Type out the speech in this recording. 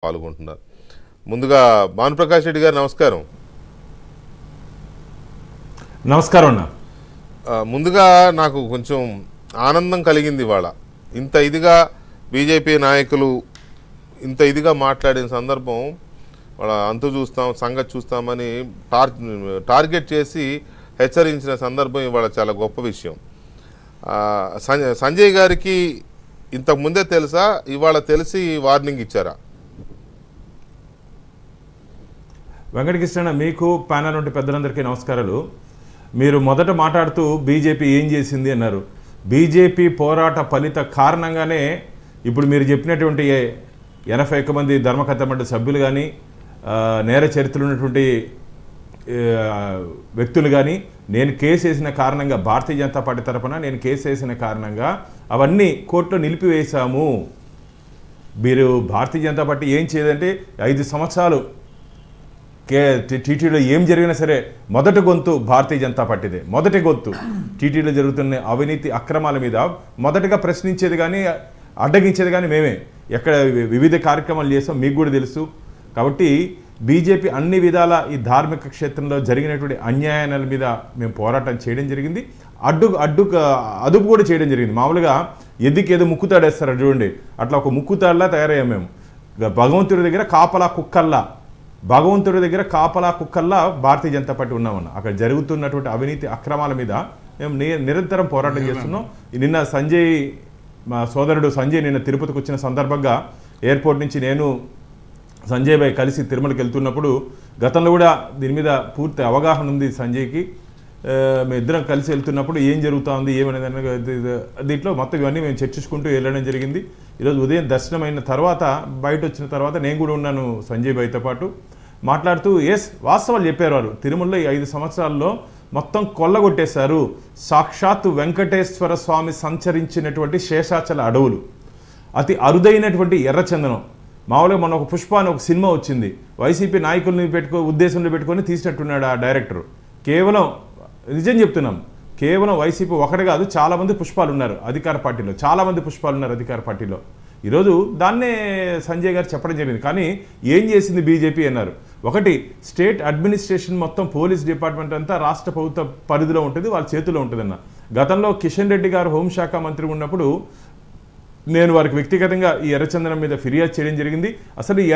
పాల్గొంటున్నారు. ముందుగా భానుప్రకాష్ రెడ్డి గారు నమస్కారం. నమస్కారం అన్న. ముందుగా నాకు కొంచెం ఆనందం కలిగింది ఇవాళ. ఇంత ఇదిగా బీజేపీ నాయకులు ఇంత ఇదిగా మాట్లాడిన సందర్భం, వాళ్ళ అంతు చూస్తాం సంగతి చూస్తామని టార్గెట్ చేసి హెచ్చరించిన సందర్భం ఇవాళ చాలా గొప్ప విషయం. సంజయ్ గారికి ఇంతకు ముందే తెలుసా, ఇవాళ తెలిసి వార్నింగ్ ఇచ్చారా? వెంకటకృష్ణ, మీకు ప్యానల్ నుండి పెద్దలందరికీ నమస్కారాలు. మీరు మొదట మాట్లాడుతూ బీజేపీ ఏం చేసింది అన్నారు. బీజేపీ పోరాట ఫలిత కారణంగానే ఇప్పుడు మీరు చెప్పినటువంటి 81 మంది ధర్మకర్త మండలి సభ్యులు కానీ, నేర చరిత్రలు ఉన్నటువంటి వ్యక్తులు కానీ, నేను కేసు వేసిన కారణంగా, భారతీయ జనతా పార్టీ తరఫున నేను కేసు వేసిన కారణంగా అవన్నీ కోర్టులో నిలిపివేశాము. మీరు భారతీయ జనతా పార్టీ ఏం చేయదంటే 5 సంవత్సరాలు టీటీడీలో ఏం జరిగినా సరే మొదటి గొంతు భారతీయ జనతా పార్టీదే. మొదటి గొంతు టీటీడీలో జరుగుతున్న అవినీతి అక్రమాల మీద మొదటగా ప్రశ్నించేది కానీ అడ్డగించేది కానీ మేమే. ఎక్కడ వివిధ కార్యక్రమాలు చేస్తాం మీకు కూడా తెలుసు. కాబట్టి బీజేపీ అన్ని విధాల ఈ ధార్మిక క్షేత్రంలో జరిగినటువంటి అన్యాయాల మీద మేము పోరాటం చేయడం జరిగింది. అదుపు కూడా చేయడం జరిగింది. మామూలుగా ఎద్దుకేదో ముక్కుతాడేస్తారు చూడండి, అట్లా ఒక ముక్కుతాడులా తయారయ్యాం మేము. భగవంతుడి దగ్గర కాపలా కుక్కల్లా భారతీయ జనతా పార్టీ ఉన్నామన్న. అక్కడ జరుగుతున్నటువంటి అవినీతి అక్రమాల మీద మేము నిరంతరం పోరాటం చేస్తున్నాం. నిన్న సంజయ్, మా సోదరుడు సంజయ్ నిన్న తిరుపతికి వచ్చిన సందర్భంగా ఎయిర్పోర్ట్ నుంచి నేను సంజయ్ భాయ్ కలిసి తిరుమలకి వెళ్తున్నప్పుడు, గతంలో కూడా దీని మీద పూర్తి అవగాహన ఉంది సంజయ్కి. మేము ఇద్దరం కలిసి వెళ్తున్నప్పుడు ఏం జరుగుతూ ఉంది ఏమనేది దీంట్లో మొత్తం ఇవన్నీ మేము చర్చించుకుంటూ వెళ్ళడం జరిగింది. ఈరోజు ఉదయం దర్శనం అయిన తర్వాత బయట వచ్చిన తర్వాత నేను కూడా ఉన్నాను సంజయ్ భాయ్తో పాటు. మాట్లాడుతూ వాస్తవాలు చెప్పారు వారు. తిరుమలలో ఈ 5 సంవత్సరాల్లో మొత్తం కొల్లగొట్టేశారు. సాక్షాత్తు వెంకటేశ్వర స్వామి సంచరించినటువంటి శేషాచల అడవులు, అతి అరుదైనటువంటి ఎర్రచందనం. మామూలుగా మన ఒక పుష్ప అని ఒక సినిమా వచ్చింది, వైసీపీ నాయకుల్ని ఉద్దేశంలో పెట్టుకొని తీసినట్టున్నాడు ఆ డైరెక్టర్. కేవలం నిజం చెప్తున్నాం, కేవలం వైసీపీ ఒకటి కాదు, చాలామంది పుష్పాలు ఉన్నారు అధికార పార్టీలో. ఈరోజు దాన్నే సంజయ్ గారు చెప్పడం జరిగింది. కానీ ఏం చేసింది బీజేపీ అన్నారు. ఒకటి, స్టేట్ అడ్మినిస్ట్రేషన్ మొత్తం పోలీస్ డిపార్ట్మెంట్ అంతా రాష్ట్ర ప్రభుత్వ పరిధిలో ఉంటుంది, వాళ్ళ చేతిలో ఉంటుందన్న. గతంలో కిషన్ రెడ్డి గారు హోంశాఖ మంత్రి ఉన్నప్పుడు నేను వారికి వ్యక్తిగతంగా ఈ ఎర్రచందనం మీద ఫిర్యాదు చేయడం జరిగింది. అసలు